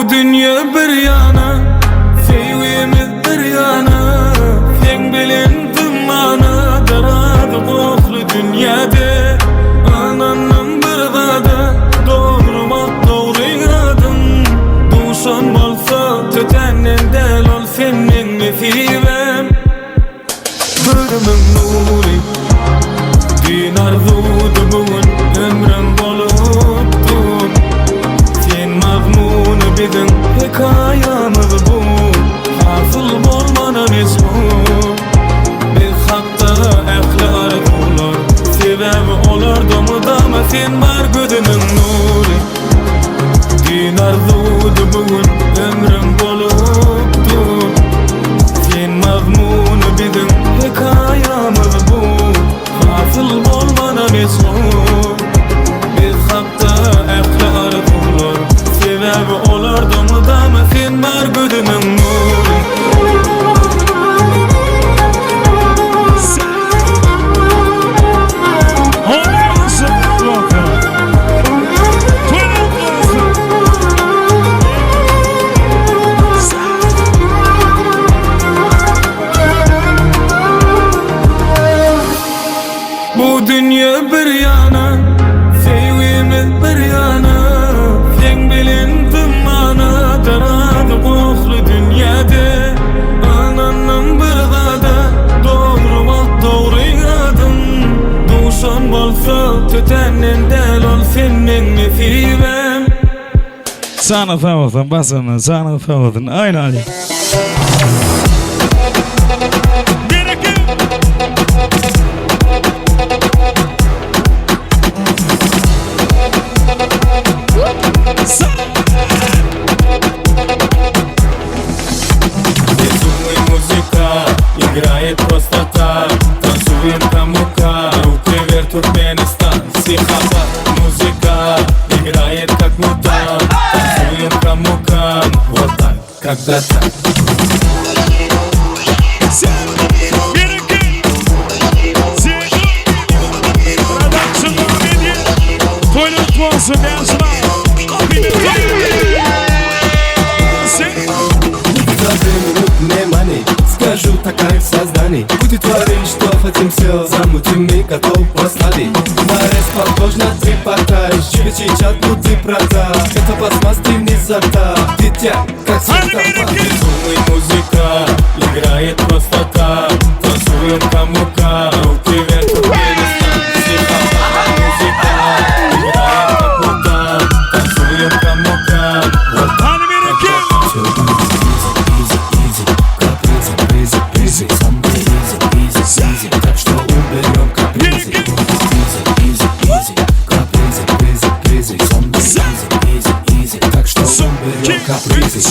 Bu dünya bir yana, sevgimiz bir yana. Sen bilindim ana, daradı koklu dünyada. Ananın bir dada, doğurmak doğru adım. Duşan bolsa, tütenin del ol senin nefivem. Bölümün nuri, din arzudu bugün ömrüm boluptum. Sen mazmunu bizim hikayamız bu. Hasıl bolmana meşhur. Biz hatta ehli arzular, sebebi olar domudama. Sen var gözümün nuri, din arzudu bugün ömrüm boluptum. Sen mazmunu bizim hikayamız bu. Hasıl bolmana meşhur. Biz hatta ehli arzular, sebebi olar domudama. Sen var gözümün nuri. Bu dünya bir yana, sevgimiz bir yana. Sen bilindim ana, daradı koklu dünyada. Ananın bir dada, doğurmak doğru adım. Duşan bolsa, tütenin del ol senin nefivem. Sana favodun, basını, sana favodun, aynı Ali. Безумная музыка играет просто так. Танцуем кому-ка, руки вверх, Туркменистан. Психопат, музыка играет как мутант. Танцуем кому-ка, вот так, когда так. Скажу, такая в создании. Будет творить, что хотим, все замутим, мы готов поставить. На респал должна репортаж, через чат будут продать. Это пластмасс вниз за рта, дитя, как светопад. Безумная музыка играет просто так. Танцуем кому-ка, руки вверх, Туркменистан. Психопат, музыка играет как мутант. Танцуем кому-ка, вот так. Так что уберем капризы. Капризы, easy. Так что уберем капризы.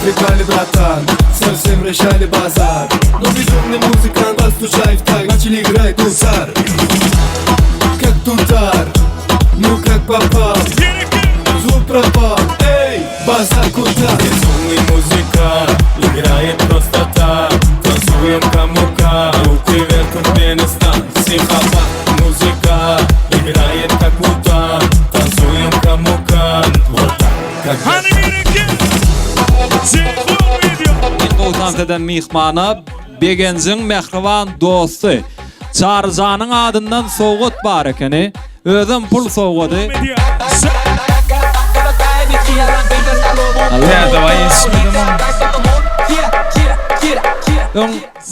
Прикали, братан, совсем решали базар. Но безумный музыкант, постучай в так, начали играть гусар. Как тутар, ну как попал, звук пропал, эй, базар куда? Безумная музыка играет просто так. Танцуем кому-ка, руки вверх, Туркменистан. Психопат, музыка играет как мутант. Танцуем кому-ка, вот так, как Eden mihmana Begenzin mehriban dostu Çarjanın adından soğut bar ekeni özüm pul soğudu. Ya davay ismidim.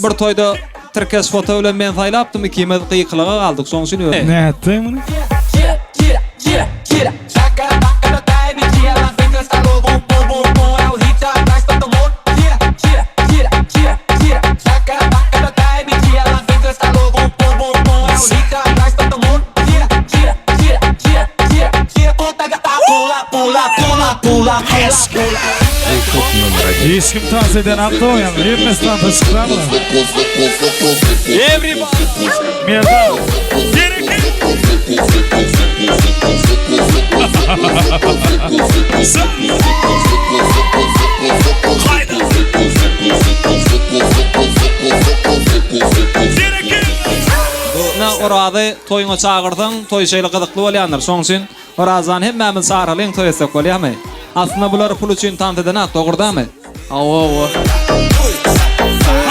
Bir toyda Türkes foto bilen men saylaptım, ikimiz kıyıklığa kaldık soň şunu. Ne ettin bunu? Ешкім тас eden Антоян, Ливнестан тышқырамын. Everybody! Мердал! Дерекин! Na orada toyuna çağırdan toy şeyle gıdıklı bolýanlar. Şoň üçin orazan hemmämiz çağıralyň toy etsek bolýarmy? Aslında bular pul üçin tant edene dogurdamy? Awo.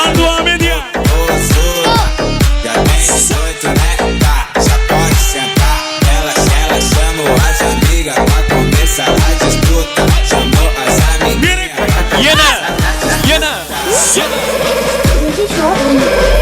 Ando a media. Já tem 18, né? Tá, já pode sentar. Ela chamou as amigas pra começar a disputa. Chamou as amiguinhas. Yine. Müthiş o.